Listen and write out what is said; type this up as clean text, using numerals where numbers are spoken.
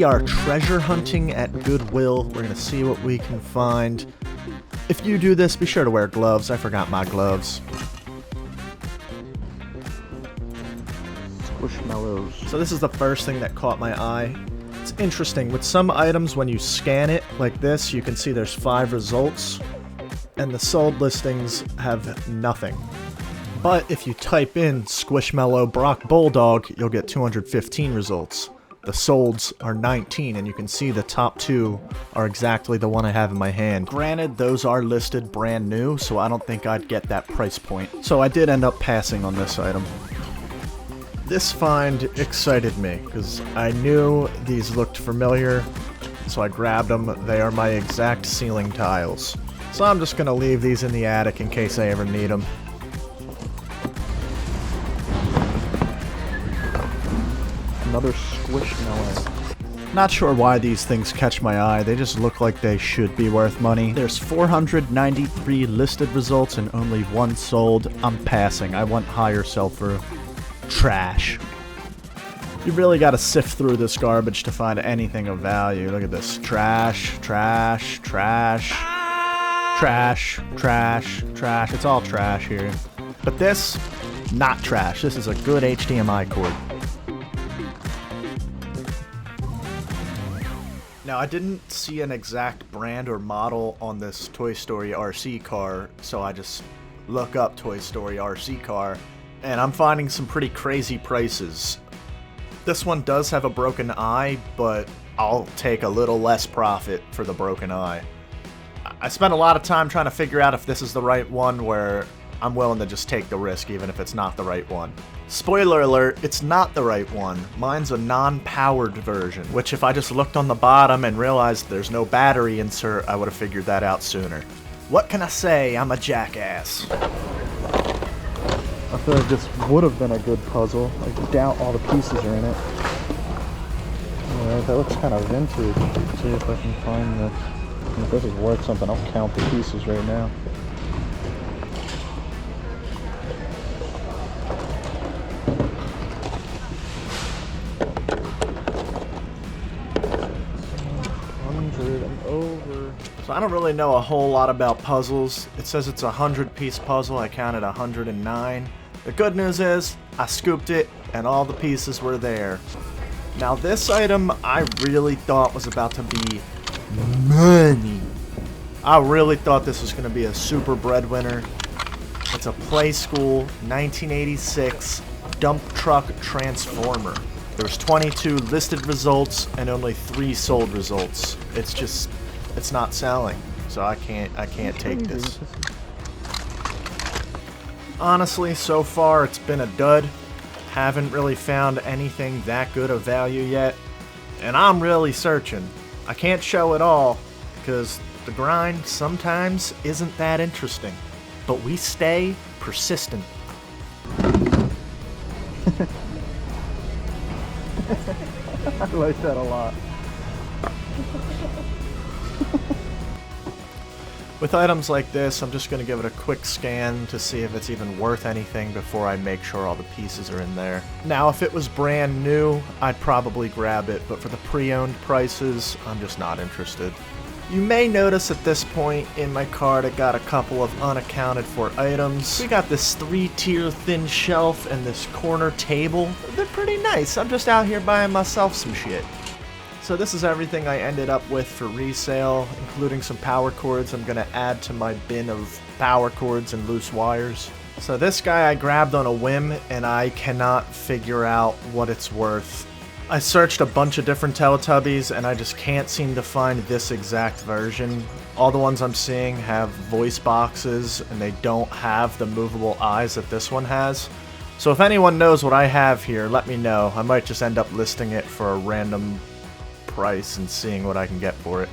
we are treasure hunting at Goodwill. We're going to see what we can find. If you do this, be sure to wear gloves. I forgot my gloves. Squishmallows. So this is the first thing that caught my eye. It's interesting. With some items, when you scan it like this, you can see there's 5 results, and the sold listings have nothing. But if you type in Squishmallow Brock Bulldog, you'll get 215 results. The solds are 19, and you can see the top 2 are exactly the one I have in my hand. Granted, those are listed brand new, so I don't think I'd get that price point. So I did end up passing on this item. This find excited me, because I knew these looked familiar, so I grabbed them. They are my exact ceiling tiles. So I'm just going to leave these in the attic in case I ever need them. Another Squishmallow. Not sure why these things catch my eye. They just look like they should be worth money. There's 493 listed results and only 1 sold. I'm passing. I want higher sell-through. Trash. You really got to sift through this garbage to find anything of value. Look at this. Trash, trash, trash, trash, trash, trash. It's all trash here. But this, not trash. This is a good HDMI cord. Now, I didn't see an exact brand or model on this Toy Story RC car, so I just look up Toy Story RC car, and I'm finding some pretty crazy prices. This one does have a broken eye, but I'll take a little less profit for the broken eye. I spent a lot of time trying to figure out if this is the right one, where I'm willing to just take the risk even if it's not the right one. Spoiler alert, it's not the right one. Mine's a non-powered version, which if I just looked on the bottom and realized there's no battery insert, I would have figured that out sooner. What can I say? I'm a jackass. I feel like this would have been a good puzzle. I doubt all the pieces are in it. Yeah, that looks kind of vintage. Let's see if I can find the... If this is worth something, I'll count the pieces right now. So I don't really know a whole lot about puzzles. It says it's a 100-piece puzzle. I counted 109. The good news is, I scooped it, and all the pieces were there. Now this item, I really thought was about to be money. I really thought this was going to be a super breadwinner. It's a Play School 1986 dump truck transformer. There's 22 listed results and only 3 sold results. It's not selling, so I can't take this. Honestly, so far it's been a dud. Haven't really found anything that good of value yet, and I'm really searching. I can't show it all, because the grind sometimes isn't that interesting, but we stay persistent. I like that a lot. With items like this, I'm just going to give it a quick scan to see if it's even worth anything before I make sure all the pieces are in there. Now, if it was brand new, I'd probably grab it, but for the pre-owned prices, I'm just not interested. You may notice at this point in my cart, I got a couple of unaccounted for items. We got this 3-tier thin shelf and this corner table. They're pretty nice. I'm just out here buying myself some shit. So this is everything I ended up with for resale, including some power cords I'm going to add to my bin of power cords and loose wires. So this guy I grabbed on a whim, and I cannot figure out what it's worth. I searched a bunch of different Teletubbies, and I just can't seem to find this exact version. All the ones I'm seeing have voice boxes, and they don't have the movable eyes that this one has. So if anyone knows what I have here, let me know. I might just end up listing it for a random price and seeing what I can get for it.